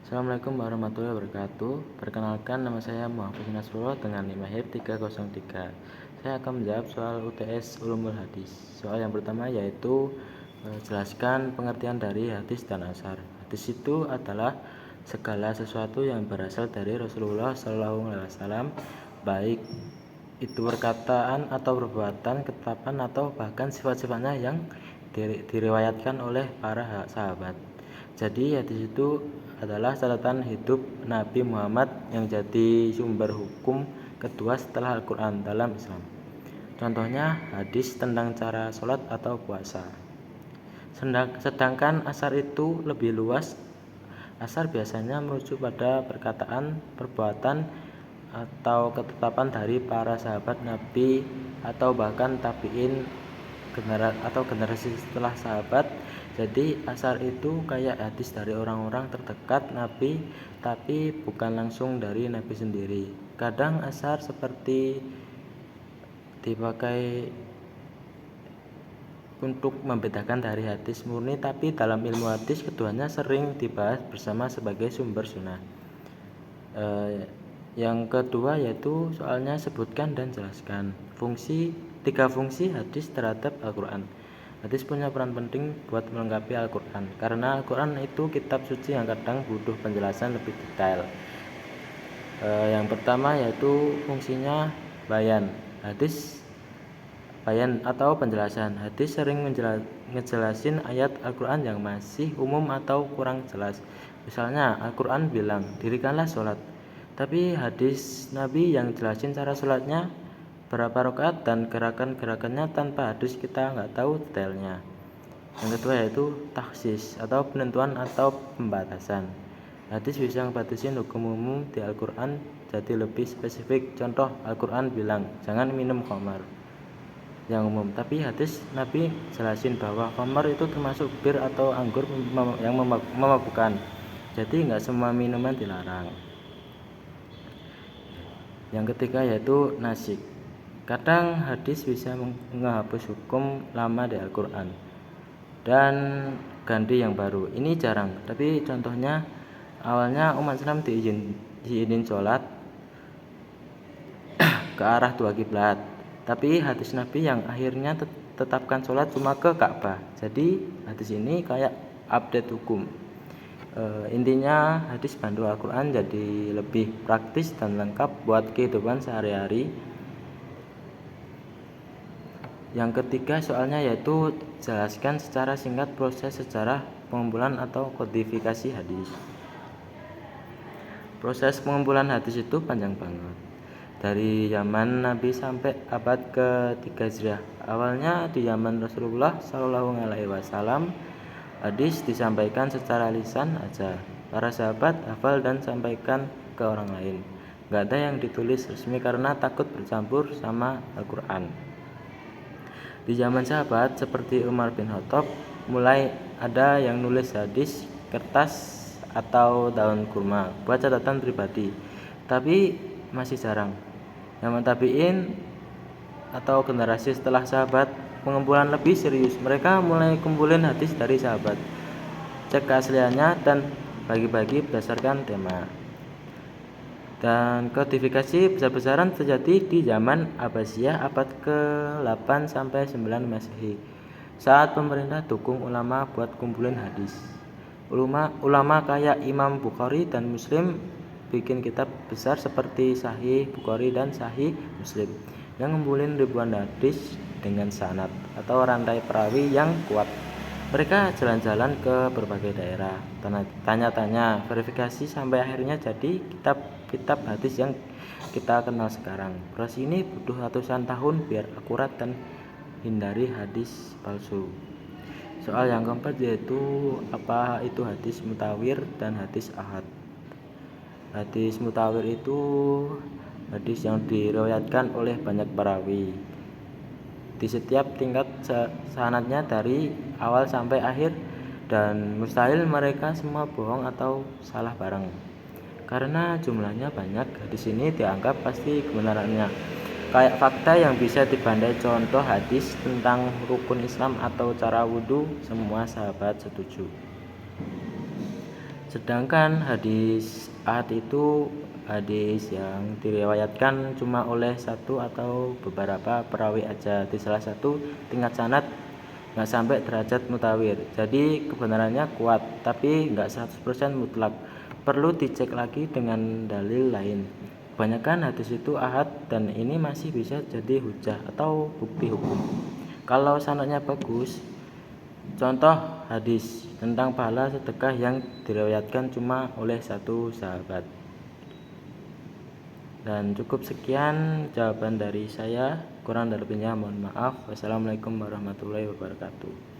Assalamualaikum warahmatullahi wabarakatuh. Perkenalkan, nama saya Muhammad Nasrullah dengan NIM lahir 303. Saya akan menjawab soal UTS Ulumul Hadis. Soal yang pertama yaitu jelaskan pengertian dari hadis dan asar. Hadis itu adalah segala sesuatu yang berasal dari Rasulullah SAW, baik itu perkataan atau perbuatan, ketetapan atau bahkan sifat-sifatnya yang diriwayatkan oleh para sahabat. Jadi hadis itu adalah catatan hidup Nabi Muhammad yang jadi sumber hukum kedua setelah Al-Quran dalam Islam. Contohnya hadis tentang cara sholat atau puasa. Sedangkan asar itu lebih luas. Asar biasanya merujuk pada perkataan, perbuatan, atau ketetapan dari para sahabat Nabi atau bahkan tabi'in atau generasi setelah sahabat. Jadi asar itu kayak hadis dari orang-orang terdekat Nabi, tapi bukan langsung dari Nabi sendiri. Kadang asar seperti dipakai untuk membedakan dari hadis murni, tapi dalam ilmu hadis keduanya sering dibahas bersama sebagai sumber sunnah. Yang kedua yaitu soalnya sebutkan dan jelaskan tiga fungsi hadis terhadap Al-Quran. Hadis punya peran penting buat melengkapi Al-Quran, karena Al-Quran itu kitab suci yang kadang butuh penjelasan lebih detail. Yang pertama yaitu fungsinya bayan. Hadis bayan atau penjelasan. Hadis sering ngejelasin ayat Al-Quran yang masih umum atau kurang jelas. Misalnya Al-Quran bilang dirikanlah sholat, tapi hadis Nabi yang jelasin cara sholatnya, berapa rakaat dan gerakan-gerakannya tanpa hadis kita nggak tahu detailnya. Yang kedua yaitu taksis atau penentuan atau pembatasan. Hadis bisa ngebatasin hukum umum di Al-Quran jadi lebih spesifik. Contoh, Al-Quran bilang jangan minum khamar, yang umum, tapi hadis Nabi jelasin bahwa khamar itu termasuk bir atau anggur yang memabukkan. Jadi nggak semua minuman dilarang. Yang ketiga yaitu nasik. Kadang hadis bisa menghapus hukum lama di Al-Quran dan ganti yang baru. Ini jarang, tapi contohnya awalnya umat Islam diizin sholat ke arah dua kiblat, tapi hadis Nabi yang akhirnya tetapkan sholat cuma ke Ka'bah. Jadi hadis ini kayak update hukum. Intinya hadis bantu Al-Quran jadi lebih praktis dan lengkap buat kehidupan sehari-hari. Yang ketiga soalnya yaitu jelaskan secara singkat proses sejarah pengumpulan atau kodifikasi hadis. Proses pengumpulan hadis itu panjang banget, dari zaman Nabi sampai abad ke-3 Hijriah. Awalnya di zaman Rasulullah SAW, hadis disampaikan secara lisan aja. Para sahabat hafal dan sampaikan ke orang lain. Gak ada yang ditulis resmi karena takut bercampur sama Al-Quran. Di zaman sahabat seperti Umar bin Khattab, mulai ada yang nulis hadis kertas atau daun kurma buat catatan pribadi, tapi masih jarang. Zaman tabi'in atau generasi setelah sahabat, pengumpulan lebih serius. Mereka mulai kumpulin hadis dari sahabat, cek keasliannya dan bagi-bagi berdasarkan tema. Dan kodifikasi besar-besaran terjadi di zaman Abbasiyah abad ke-8 sampai 9 Masehi, saat pemerintah dukung ulama buat kumpulin hadis. Ulama kayak Imam Bukhari dan Muslim bikin kitab besar seperti Sahih Bukhari dan Sahih Muslim yang ngumpulin ribuan hadis dengan sanad atau rantai perawi yang kuat. Mereka jalan-jalan ke berbagai daerah, tanya-tanya, verifikasi sampai akhirnya jadi kitab hadis yang kita kenal sekarang. Proses ini butuh ratusan tahun biar akurat dan hindari hadis palsu. Soal yang keempat yaitu apa itu hadis mutawir dan hadis ahad. Hadis mutawir itu hadis yang diriwayatkan oleh banyak perawi di setiap tingkat sanadnya dari awal sampai akhir, dan mustahil mereka semua bohong atau salah bareng. Karena jumlahnya banyak, hadis ini dianggap pasti kebenarannya kayak fakta yang bisa dibandai. Contoh hadis tentang rukun Islam atau cara wudhu, semua sahabat setuju. Sedangkan hadis ahad itu hadis yang diriwayatkan cuma oleh satu atau beberapa perawi aja, di salah satu tingkat sanad nggak sampai derajat mutawir. Jadi kebenarannya kuat, tapi nggak 100% mutlak. Perlu dicek lagi dengan dalil lain. Kebanyakan hadis itu ahad dan ini masih bisa jadi hujah atau bukti hukum. Kalau sanadnya bagus, contoh hadis tentang pahala sedekah yang diriwayatkan cuma oleh satu sahabat. Dan cukup sekian jawaban dari saya, kurang lebihnya mohon maaf. Wassalamualaikum warahmatullahi wabarakatuh.